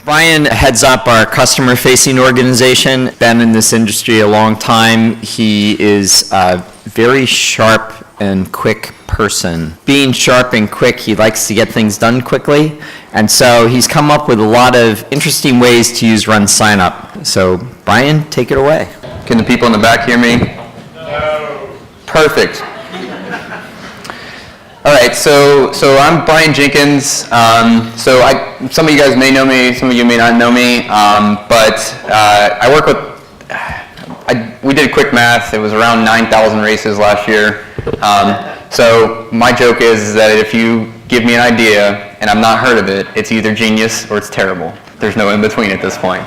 Bryan heads up our customer-facing organization. Been in this industry a long time. He is a very sharp and quick person. Being sharp and quick, he likes to get things done quickly, and so he's come up with a lot of interesting ways to use RunSignUp. So, Bryan, take it away. Can the people in the back hear me? No. Perfect. All right, so I'm Bryan Jenkins. Some of you guys may know me, some of you may not know me, but I work with, we did quick math. It was around 9,000 races last year. So my joke is that if you give me an idea and I've not heard of it, it's either genius or it's terrible. There's no in between at this point.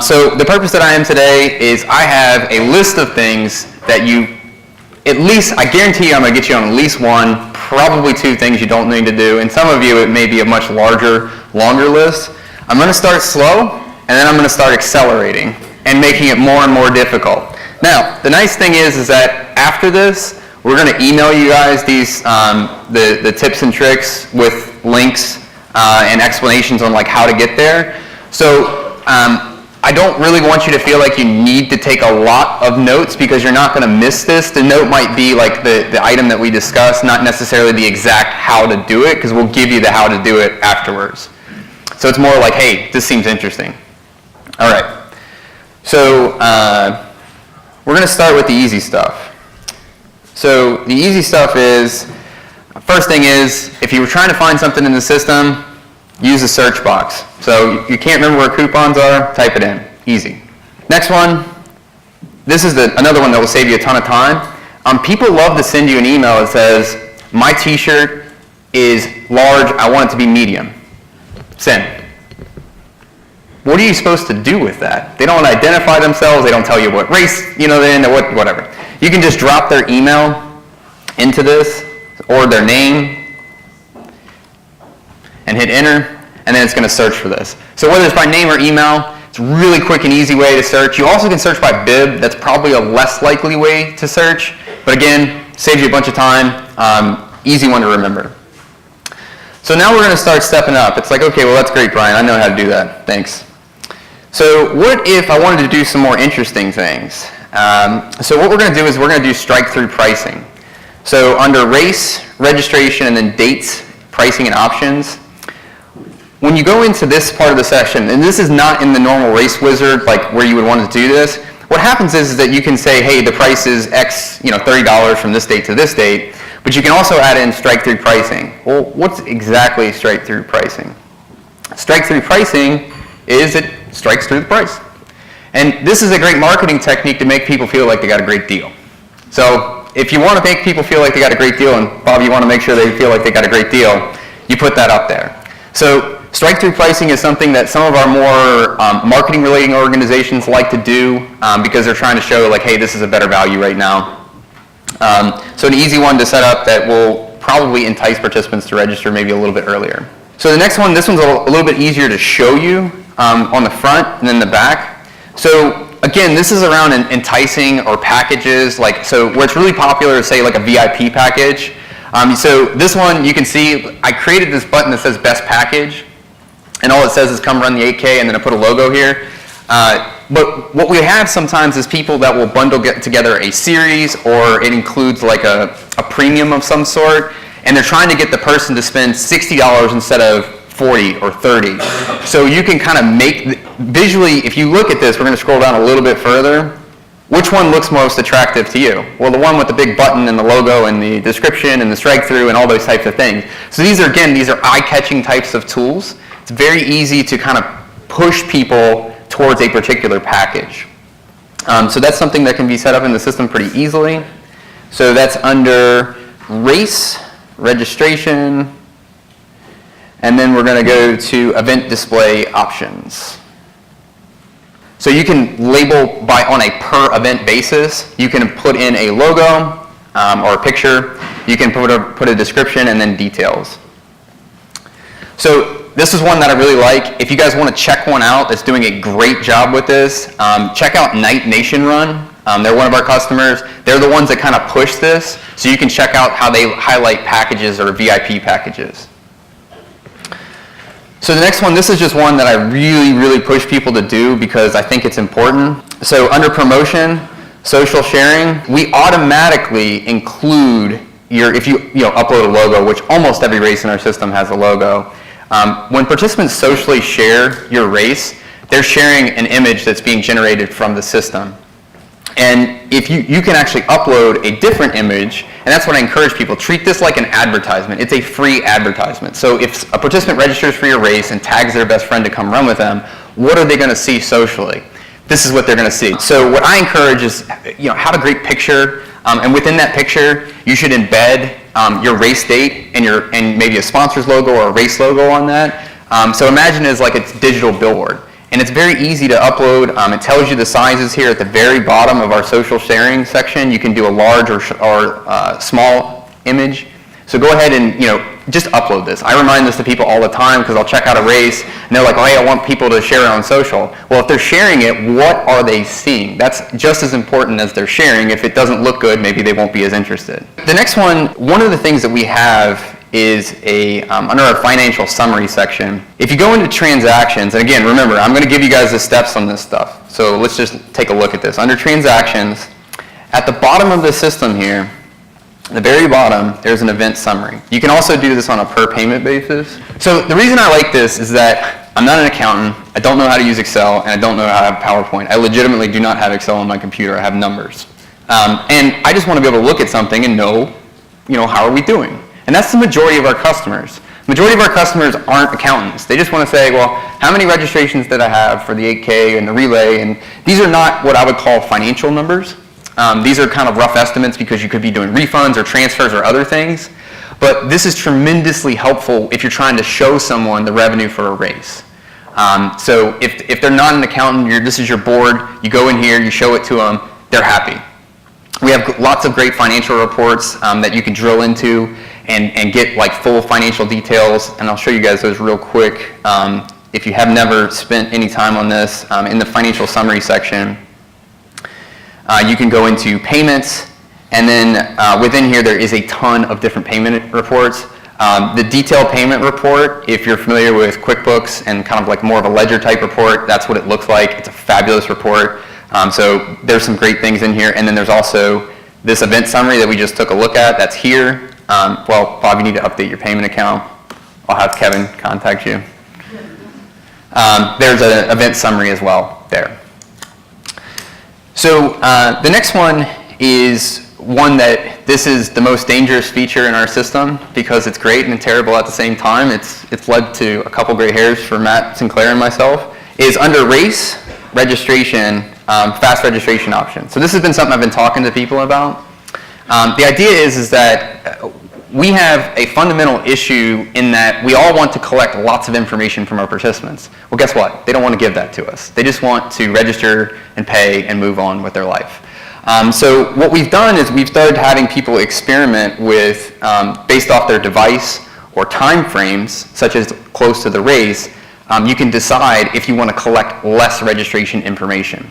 So the purpose that I am today is I have a list of things that I guarantee you I'm going to get you on at least one, probably two things you don't need to do, and some of you it may be a much larger, longer list. I'm going to start slow, and then I'm going to start accelerating and making it more and more difficult. Now, the nice thing is that after this, we're going to email you guys these the tips and tricks with links and explanations on like how to get there. So I don't really want you to feel like you need to take a lot of notes because you're not going to miss this. The note might be like the item that we discussed, not necessarily the exact how to do it, because we'll give you the how to do it afterwards. So it's more like, hey, this seems interesting. All right. So we're going to start with the easy stuff. So the easy stuff is, first thing is, if you were trying to find something in the system, use the search box. So you can't remember where coupons are, type it in. Easy. Next one, this is another one that will save you a ton of time. People love to send you an email that says, my t-shirt is large, I want it to be medium. Send. What are you supposed to do with that? They don't identify themselves, they don't tell you what race, they're in, or whatever. You can just drop their email into this, or their name, and hit enter, and then it's going to search for this. So whether it's by name or email, it's a really quick and easy way to search. You also can search by bib. That's probably a less likely way to search, but again, saves you a bunch of time. Easy one to remember. So now we're going to start stepping up. It's like, okay, well that's great, Bryan. I know how to do that. Thanks. So what if I wanted to do some more interesting things? So what we're going to do is we're going to do strike-through pricing. So under race, registration, and then dates, pricing, and options, when you go into this part of the session, and this is not in the normal race wizard, like where you would want to do this, what happens is that you can say, hey, the price is X, $30 from this date to this date, but you can also add in strike-through pricing. Well, what's exactly strike-through pricing? Strike-through pricing is it strikes through the price. And this is a great marketing technique to make people feel like they got a great deal. So if you want to make people feel like they got a great deal, and Bob, you want to make sure they feel like they got a great deal, you put that up there. So strike-through pricing is something that some of our more marketing-related organizations like to do because they're trying to show like, hey, this is a better value right now. So an easy one to set up that will probably entice participants to register maybe a little bit earlier. So the next one, this one's a little bit easier to show you on the front and then the back. So again, this is around enticing or packages, so where it's really popular is say like a VIP package. So this one, you can see, I created this button that says best package, and all it says is come run the 8K, and then I put a logo here. But what we have sometimes is people that will bundle together a series, or it includes like a premium of some sort, and they're trying to get the person to spend $60 instead of 40 or 30. So you can kind of make, visually, if you look at this, we're going to scroll down a little bit further. Which one looks most attractive to you? Well, the one with the big button and the logo and the description and the strike-through and all those types of things. So these are eye-catching types of tools. It's very easy to kind of push people towards a particular package. So that's something that can be set up in the system pretty easily. So that's under race, registration, and then we're going to go to event display options. So you can label on a per event basis. You can put in a logo or a picture. You can put a description and then details. So this is one that I really like. If you guys want to check one out that's doing a great job with this, check out Night Nation Run. They're one of our customers. They're the ones that kind of push this. So you can check out how they highlight packages or VIP packages. So the next one, this is just one that I really push people to do because I think it's important. So under promotion, social sharing, we automatically include if you upload a logo, which almost every race in our system has a logo. When participants socially share your race, they're sharing an image that's being generated from the system. And if you can actually upload a different image, and that's what I encourage people, treat this like an advertisement. It's a free advertisement. So if a participant registers for your race and tags their best friend to come run with them, what are they going to see socially? This is what they're going to see. So what I encourage is, have a great picture, and within that picture, you should embed your race date and maybe a sponsor's logo or a race logo on that. So imagine it as like a digital billboard. And it's very easy to upload. It tells you the sizes here at the very bottom of our social sharing section. You can do a large or small image. So go ahead and just upload this. I remind this to people all the time because I'll check out a race and they're like, oh, hey, I want people to share it on social. Well, if they're sharing it, what are they seeing? That's just as important as they're sharing. If it doesn't look good, maybe they won't be as interested. The next one of the things that we have is under our financial summary section. If you go into transactions, and again, remember, I'm going to give you guys the steps on this stuff. So let's just take a look at this. Under transactions, at the bottom of the system here, the very bottom, there's an event summary. You can also do this on a per payment basis. So the reason I like this is that I'm not an accountant, I don't know how to use Excel, and I don't know how to have PowerPoint. I legitimately do not have Excel on my computer, I have numbers. And I just want to be able to look at something and know, how are we doing? And that's the majority of our customers. The majority of our customers aren't accountants. They just want to say, well, how many registrations did I have for the 8K and the relay? And these are not what I would call financial numbers. These are kind of rough estimates because you could be doing refunds or transfers or other things. But this is tremendously helpful if you're trying to show someone the revenue for a race. So if they're not an accountant, this is your board, you go in here, you show it to them, they're happy. We have lots of great financial reports that you can drill into and get like full financial details, and I'll show you guys those real quick. If you have never spent any time on this, in the financial summary section, you can go into payments, and then within here there is a ton of different payment reports. The detailed payment report, if you're familiar with QuickBooks and kind of like more of a ledger type report, that's what it looks like. It's a fabulous report. So there's some great things in here, and then there's also this event summary that we just took a look at. That's here. Well, Bob, you need to update your payment account. I'll have Kevin contact you. There's an event summary as well there. So the next one is one that this is the most dangerous feature in our system because it's great and terrible at the same time. It's led to a couple gray hairs for Matt Sinclair and myself. Is under race registration, fast registration option. So this has been something I've been talking to people about. The idea is that we have a fundamental issue in that we all want to collect lots of information from our participants. Well, guess what? They don't want to give that to us. They just want to register and pay and move on with their life. So what we've done is we've started having people experiment with, based off their device or time frames, such as close to the race, you can decide if you want to collect less registration information.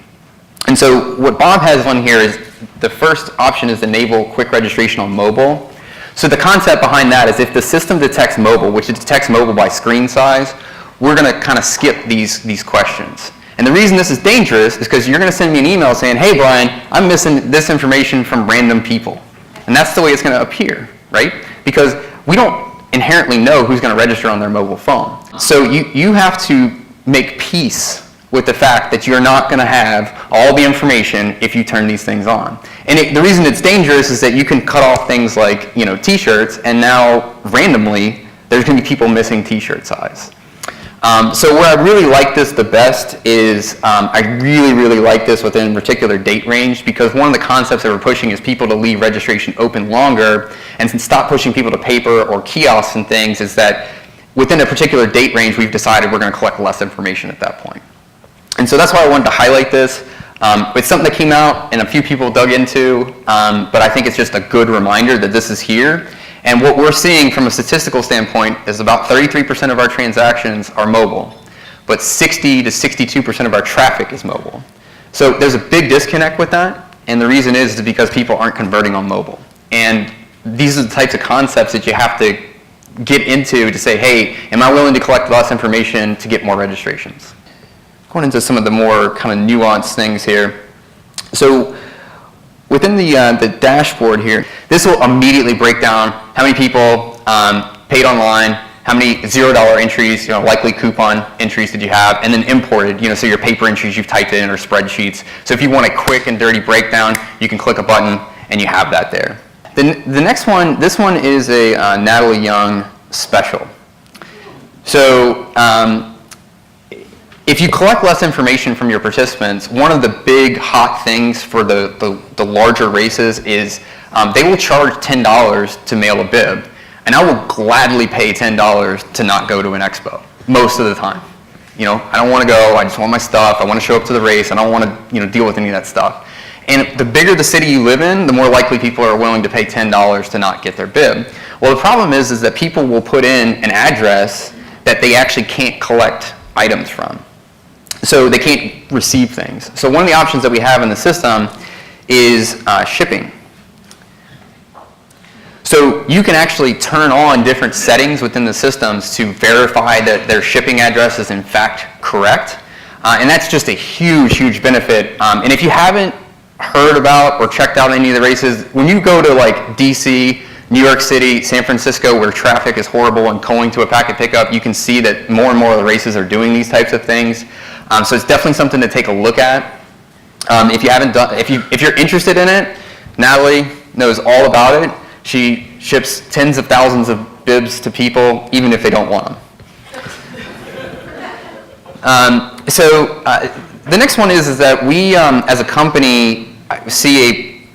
And so what Bob has on here is the first option is enable quick registration on mobile. So the concept behind that is if the system detects mobile, which it detects mobile by screen size, we're going to kind of skip these questions. And the reason this is dangerous is because you're going to send me an email saying, hey, Brian, I'm missing this information from random people. And that's the way it's going to appear, right? Because we don't inherently know who's going to register on their mobile phone. So you have to make peace with the fact that you're not going to have all the information if you turn these things on. And the reason it's dangerous is that you can cut off things like, t-shirts, and now randomly there's going to be people missing t-shirt size. So where I really like this the best is I really like this within a particular date range, because one of the concepts that we're pushing is people to leave registration open longer and stop pushing people to paper or kiosks and things. Is that within a particular date range we've decided we're going to collect less information at that point. And so that's why I wanted to highlight this. It's something that came out and a few people dug into, but I think it's just a good reminder that this is here. And what we're seeing from a statistical standpoint is about 33% of our transactions are mobile, but 60 to 62% of our traffic is mobile. So there's a big disconnect with that, and the reason is because people aren't converting on mobile. And these are the types of concepts that you have to get into to say, hey, am I willing to collect less information to get more registrations? Going into some of the more kind of nuanced things here. So within the dashboard here, this will immediately break down how many people paid online, how many $0 entries, likely coupon entries did you have, and then imported, so your paper entries you've typed in or spreadsheets. So if you want a quick and dirty breakdown, you can click a button and you have that there. The next one, this one is a Natalie Young special. So if you collect less information from your participants, one of the big hot things for the larger races is they will charge $10 to mail a bib. And I will gladly pay $10 to not go to an expo, most of the time. I don't want to go, I just want my stuff, I want to show up to the race, I don't want to deal with any of that stuff. And the bigger the city you live in, the more likely people are willing to pay $10 to not get their bib. Well, the problem is that people will put in an address that they actually can't collect items from. So they can't receive things. So one of the options that we have in the system is shipping. So you can actually turn on different settings within the systems to verify that their shipping address is in fact correct. And that's just a huge, huge benefit. And if you haven't heard about or checked out any of the races, when you go to like DC, New York City, San Francisco, where traffic is horrible and going to a packet pickup, you can see that more and more of the races are doing these types of things. So it's definitely something to take a look at. If you haven't done, if you're interested in it, Natalie knows all about it. She ships tens of thousands of bibs to people, even if they don't want them. The next one is that we, as a company, see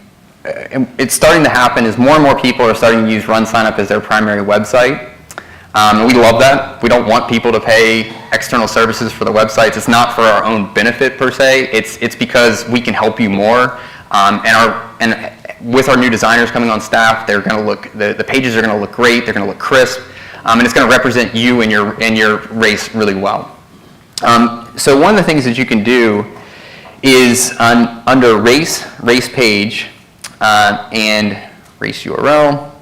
it's starting to happen is more and more people are starting to use RunSignUp as their primary website. We love that. We don't want people to pay external services for the websites. It's not for our own benefit per se. It's because we can help you more. And with our new designers coming on staff, they're going to look. The pages are going to look great. They're going to look crisp, and it's going to represent you and your race really well. So one of the things that you can do is under race page, and race URL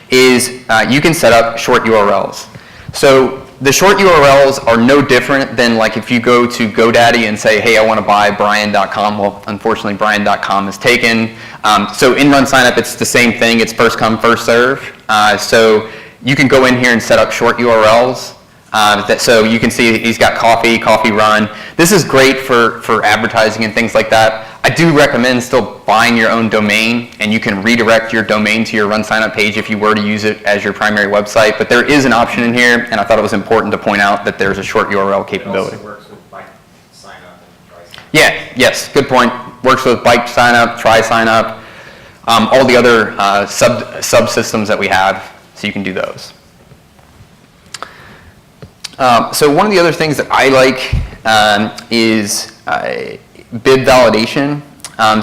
is you can set up short URLs. So the short URLs are no different than like if you go to GoDaddy and say, hey, I want to buy Bryan.com. Well, unfortunately, Bryan.com is taken. So in RunSignUp, it's the same thing. It's first come, first serve. So you can go in here and set up short URLs. So you can see he's got coffee run. This is great for advertising and things like that. I do recommend still buying your own domain, and you can redirect your domain to your RunSignUp page if you were to use it as your primary website. But there is an option in here, and I thought it was important to point out that there's a short URL capability. It also works with bike sign up and try sign up. Yeah, yes, good point. Works with bike sign up, try sign up, all the other subsystems that we have, so you can do those. So one of the other things that I like is bib validation.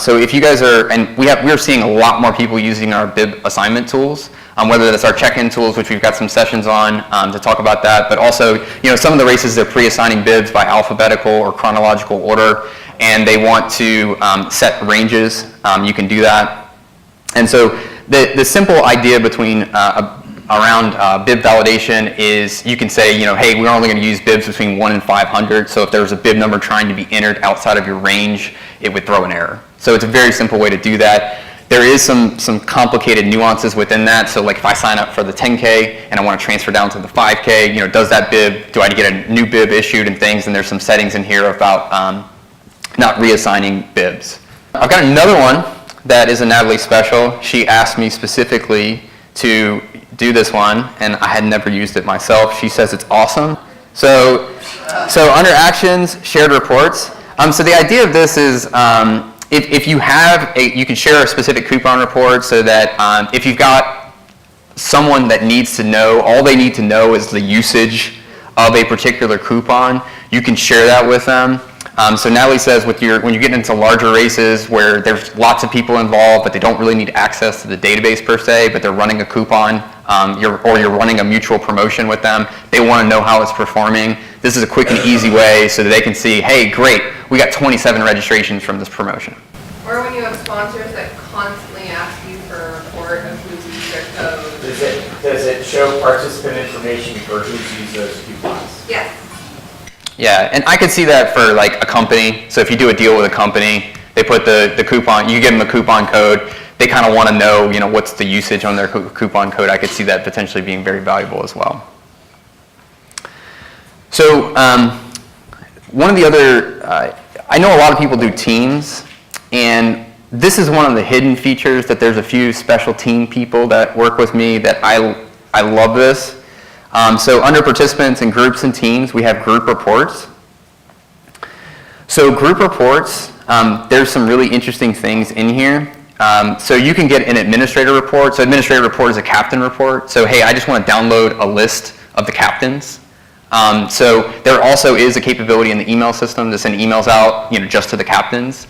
So if you guys are, and we're seeing a lot more people using our bib assignment tools, whether that's our check-in tools, which we've got some sessions on to talk about that, but also, some of the races they're pre-assigning bibs by alphabetical or chronological order, and they want to set ranges. You can do that. And so the simple idea around bib validation is you can say, hey, we're only going to use bibs between 1 and 500. So if there's a bib number trying to be entered outside of your range, it would throw an error. So it's a very simple way to do that. There is some complicated nuances within that. So like if I sign up for the 10K and I want to transfer down to the 5K, does that bib, do I get a new bib issued and things? And there's some settings in here about not reassigning bibs. I've got another one that is a Natalie special. She asked me specifically to do this one, and I had never used it myself. She says it's awesome. So under actions, shared reports. So the idea of this is if you have you can share a specific coupon report so that if you've got someone that needs to know, all they need to know is the usage of a particular coupon, you can share that with them. So Natalie says when you get into larger races where there's lots of people involved, but they don't really need access to the database per se, but they're running a coupon, you're running a mutual promotion with them, they want to know how it's performing. This is a quick and easy way so that they can see, hey, great, we got 27 registrations from this promotion. Or when you have sponsors that constantly ask you for a report of who used their code. Does Does it show participant information for who's used those coupons? Yes. Yeah, and I could see that for like a company. So if you do a deal with a company, they put the coupon, you give them a coupon code, they kind of want to know, what's the usage on their coupon code. I could see that potentially being very valuable as well. So one of the other, I know a lot of people do teams, and this is one of the hidden features that there's a few special team people that work with me that I love this. So under participants and groups and teams, we have group reports. So group reports, there's some really interesting things in here. So you can get an administrator report. So administrator report is a captain report. So hey, I just want to download a list of the captains. So there also is a capability in the email system to send emails out, just to the captains.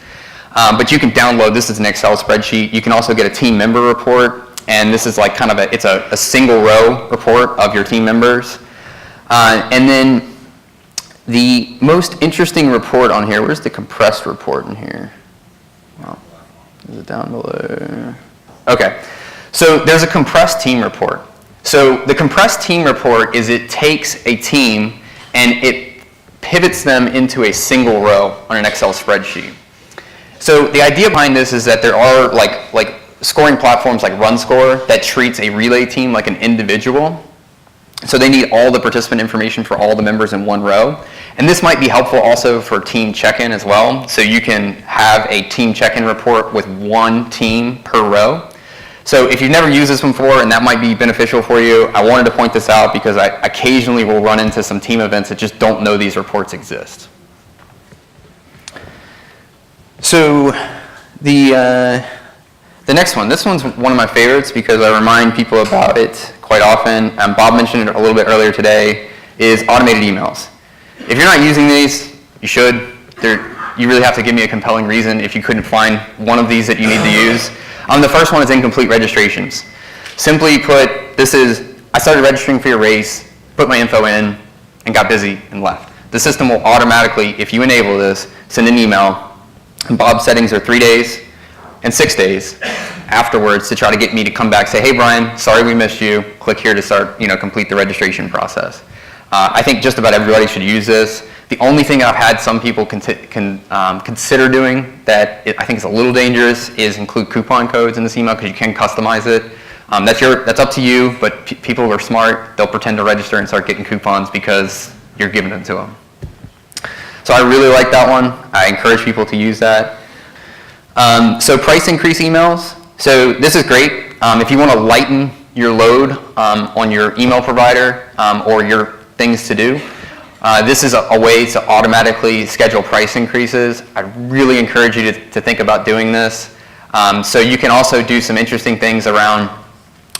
But you can download, this is an Excel spreadsheet. You can also get a team member report, and this is like kind of it's a single row report of your team members. And then the most interesting report on here, where's the compressed report in here? Well, is it down below? Okay, so there's a compressed team report. So the compressed team report is it takes a team and it pivots them into a single row on an Excel spreadsheet. So the idea behind this is that there are like scoring platforms like RunScore that treats a relay team like an individual. So they need all the participant information for all the members in one row. And this might be helpful also for team check-in as well. So you can have a team check-in report with one team per row. So if you've never used this before and that might be beneficial for you, I wanted to point this out because I occasionally will run into some team events that just don't know these reports exist. So the next one, this one's one of my favorites because I remind people about it quite often. Bob mentioned it a little bit earlier today, is automated emails. If you're not using these, you should. You really have to give me a compelling reason if you couldn't find one of these that you need to use. The first one is incomplete registrations. Simply put, I started registering for your race, put my info in, and got busy and left. The system will automatically, if you enable this, send an email. And Bob's settings are 3 days and 6 days afterwards to try to get me to come back, say, hey Brian, sorry we missed you. Click here to start, complete the registration process. I think just about everybody should use this. The only thing I've had some people consider doing that I think is a little dangerous is include coupon codes in this email because you can customize it. That's up to you, but people who are smart, they'll pretend to register and start getting coupons because you're giving them to them. So I really like that one. I encourage people to use that. So price increase emails. So this is great. If you want to lighten your load on your email provider or your things to do, this is a way to automatically schedule price increases. I really encourage you to think about doing this. So you can also do some interesting things around,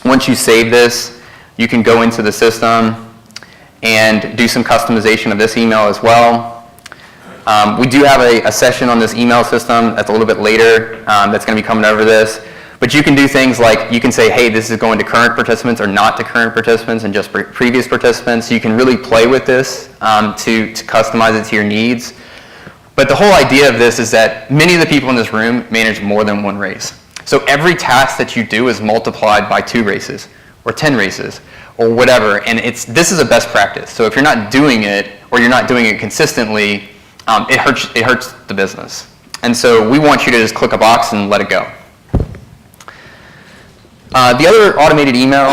once you save this, you can go into the system and do some customization of this email as well. We do have a session on this email system that's a little bit later that's going to be coming over this. But you can do things like you can say, hey, this is going to current participants or not to current participants and just previous participants. So you can really play with this to customize it to your needs. But the whole idea of this is that many of the people in this room manage more than one race. So every task that you do is multiplied by 2 races or 10 races or whatever. And this is a best practice. So if you're not doing it or you're not doing it consistently, it hurts the business. And so we want you to just click a box and let it go. The other automated email,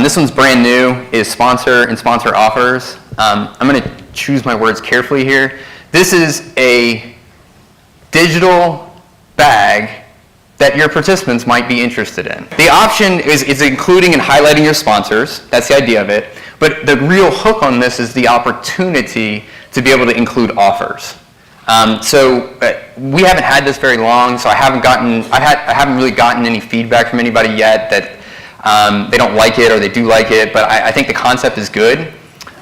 this one's brand new, is sponsor and sponsor offers. I'm going to choose my words carefully here. This is a digital bag that your participants might be interested in. The option is including and highlighting your sponsors. That's the idea of it. But the real hook on this is the opportunity to be able to include offers. We haven't had this very long, so I haven't really gotten any feedback from anybody yet that they don't like it or they do like it, but I think the concept is good.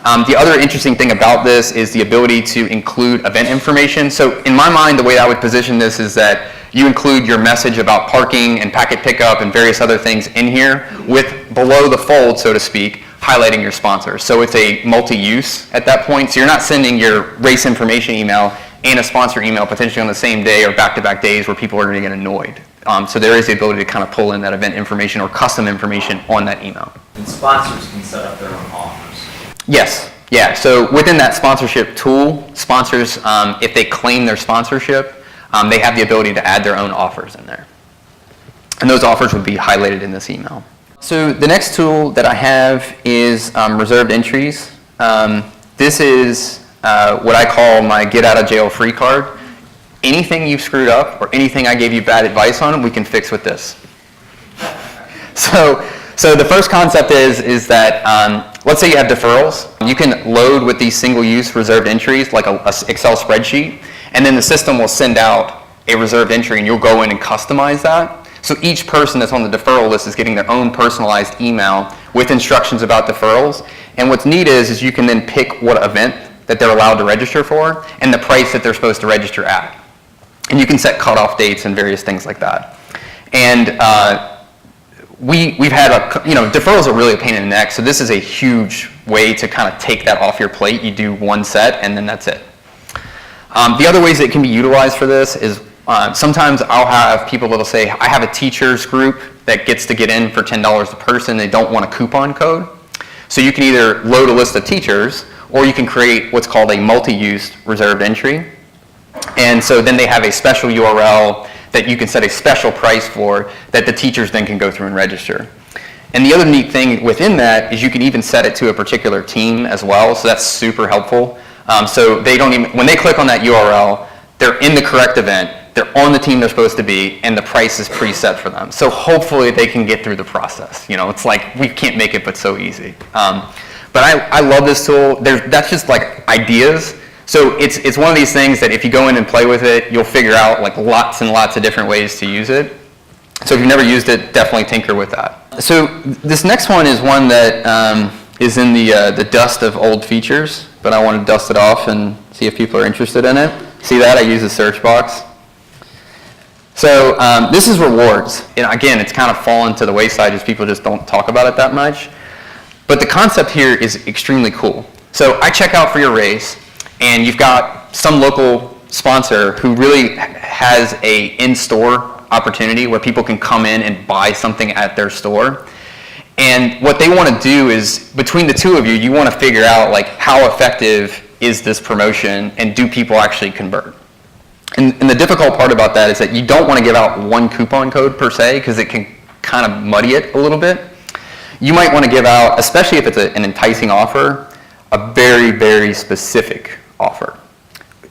The other interesting thing about this is the ability to include event information. So in my mind, the way I would position this is that you include your message about parking and packet pickup and various other things in here with below the fold, so to speak, highlighting your sponsor. So it's a multi-use at that point. So you're not sending your race information email and a sponsor email potentially on the same day or back-to-back days where people are going to get annoyed. So there is the ability to kind of pull in that event information or custom information on that email. And sponsors can set up their own offers. Yes, yeah. So within that sponsorship tool, sponsors, if they claim their sponsorship, they have the ability to add their own offers in there. And those offers would be highlighted in this email. So the next tool that I have is reserved entries. This is what I call my get out of jail free card. Anything you've screwed up or anything I gave you bad advice on, we can fix with this. So the first concept is that, let's say you have deferrals. You can load with these single-use reserved entries like a Excel spreadsheet, and then the system will send out a reserved entry, and you'll go in and customize that. So each person that's on the deferral list is getting their own personalized email with instructions about deferrals. And what's neat is you can then pick what event that they're allowed to register for and the price that they're supposed to register at. And you can set cutoff dates and various things like that. And we've had deferrals are really a pain in the neck, so this is a huge way to kind of take that off your plate. You do one set and then that's it. The other ways that it can be utilized for this is sometimes I'll have people that'll say, I have a teachers group that gets to get in for $10 a person. They don't want a coupon code. So you can either load a list of teachers or you can create what's called a multi-use reserved entry. And so then they have a special URL that you can set a special price for that the teachers then can go through and register. And the other neat thing within that is you can even set it to a particular team as well, so that's super helpful. So they don't even, when they click on that URL, they're in the correct event, they're on the team they're supposed to be, and the price is preset for them. So hopefully they can get through the process. It's like, we can't make it but so easy. But I love this tool. That's just like ideas. So it's one of these things that if you go in and play with it, you'll figure out like lots and lots of different ways to use it. So if you've never used it, definitely tinker with that. So this next one is one that is in the dust of old features, but I want to dust it off and see if people are interested in it. See that? I use the search box. So this is rewards. And again, it's kind of fallen to the wayside as people just don't talk about it that much. But the concept here is extremely cool. So I check out for your race, and you've got some local sponsor who really has a in-store opportunity where people can come in and buy something at their store. And what they want to do is, between the two of you, you want to figure out like how effective is this promotion and do people actually convert. And the difficult part about that is that you don't want to give out one coupon code per se because it can kind of muddy it a little bit. You might want to give out, especially if it's an enticing offer, a very, very specific offer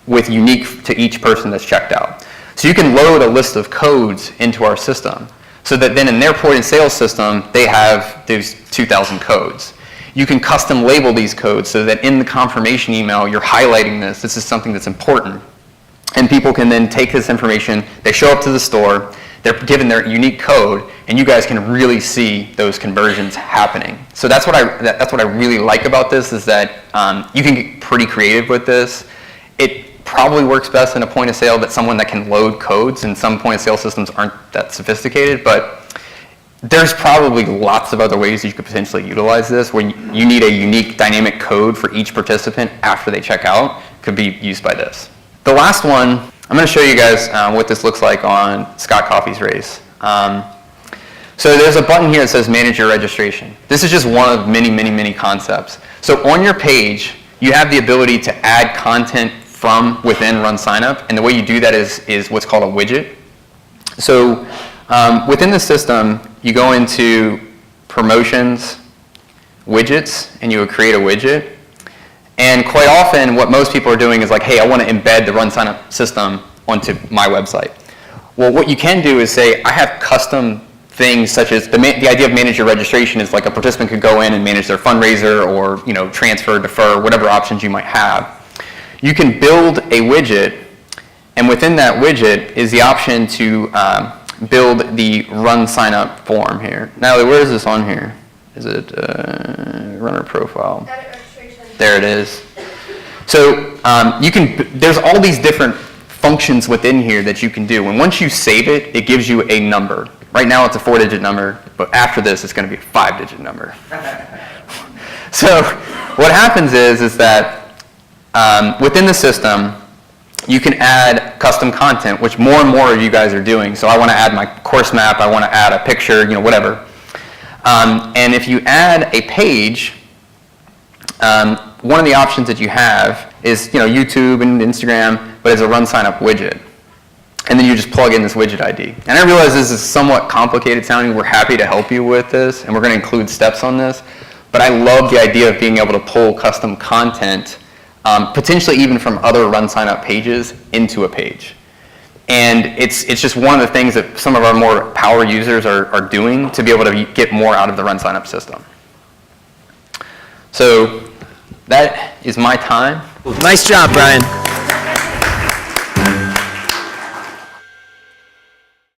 with unique to each person that's checked out. So you can load a list of codes into our system so that then in their point of sale system, they have those 2,000 codes. You can custom label these codes so that in the confirmation email, you're highlighting this is something that's important. And people can then take this information, they show up to the store, they're given their unique code, and you guys can really see those conversions happening. So that's what I really like about this is that you can get pretty creative with this. It probably works best in a point of sale that someone that can load codes, and some point of sale systems aren't that sophisticated, but there's probably lots of other ways you could potentially utilize this where you need a unique dynamic code for each participant after they check out could be used by this. The last one, I'm going to show you guys what this looks like on Scott Coffey's race. So there's a button here that says manage your registration. This is just one of many, many, many concepts. So on your page, you have the ability to add content from within RunSignUp, and the way you do that is what's called a widget. So within the system, you go into promotions, widgets, and you would create a widget. And quite often, what most people are doing is like, hey, I want to embed the RunSignUp system onto my website. Well, what you can do is say, I have custom things such as the idea of manage your registration is like a participant could go in and manage their fundraiser or transfer, defer, whatever options you might have. You can build a widget, and within that widget is the option to build the RunSignUp form here. Natalie, where is this on here? Is it runner profile? There it is. So there's all these different functions within here that you can do. And once you save it, it gives you a number. Right now it's a 4-digit number, but after this it's going to be a 5-digit number. So what happens is that within the system, you can add custom content, which more and more of you guys are doing. So I want to add my course map, I want to add a picture, whatever. And if you add a page, one of the options that you have is, YouTube and Instagram, but it's a RunSignUp widget. And then you just plug in this widget ID. And I realize this is somewhat complicated sounding. We're happy to help you with this, and we're going to include steps on this. But I love the idea of being able to pull custom content, potentially even from other RunSignUp pages, into a page. And it's just one of the things that some of our more power users are doing to be able to get more out of the RunSignUp system. So that is my time. Nice job, Bryan.